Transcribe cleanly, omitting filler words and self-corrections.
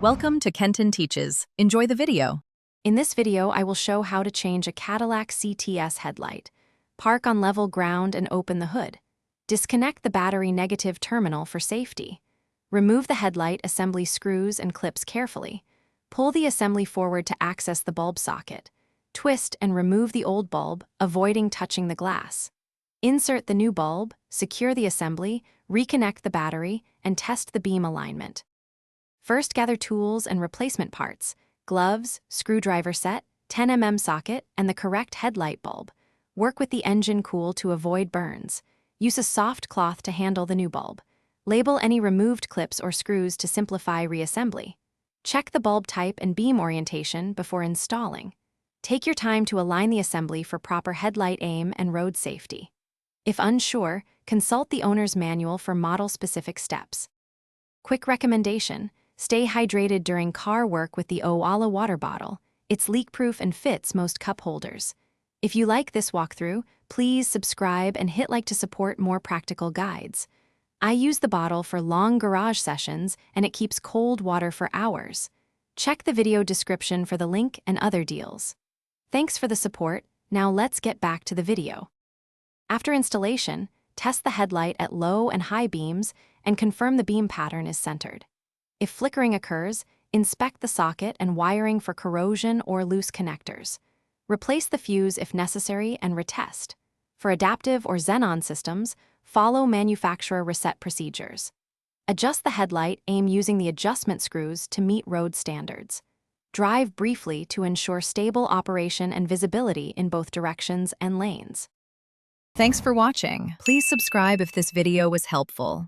Welcome to Kenton Teaches. Enjoy the video. In this video, I will show how to change a Cadillac CTS headlight. Park on level ground and open the hood. Disconnect the battery negative terminal for safety. Remove the headlight assembly screws and clips carefully. Pull the assembly forward to access the bulb socket. Twist and remove the old bulb, avoiding touching the glass. Insert the new bulb, secure the assembly, reconnect the battery, and test the beam alignment. First, gather tools and replacement parts: gloves, screwdriver set, 10 mm socket, and the correct headlight bulb. Work with the engine cool to avoid burns. Use a soft cloth to handle the new bulb. Label any removed clips or screws to simplify reassembly. Check the bulb type and beam orientation before installing. Take your time to align the assembly for proper headlight aim and road safety. If unsure, consult the owner's manual for model-specific steps. Quick recommendation: stay hydrated during car work with the Owala water bottle. It's leak-proof and fits most cup holders. If you like this walkthrough, please subscribe and hit like to support more practical guides. I use the bottle for long garage sessions, and it keeps cold water for hours. Check the video description for the link and other deals. Thanks for the support. Now let's get back to the video. After installation, test the headlight at low and high beams and confirm the beam pattern is centered. If flickering occurs, inspect the socket and wiring for corrosion or loose connectors. Replace the fuse if necessary and retest. For adaptive or xenon systems, follow manufacturer reset procedures. Adjust the headlight aim using the adjustment screws to meet road standards. Drive briefly to ensure stable operation and visibility in both directions and lanes. Thanks for watching. Please subscribe if this video was helpful.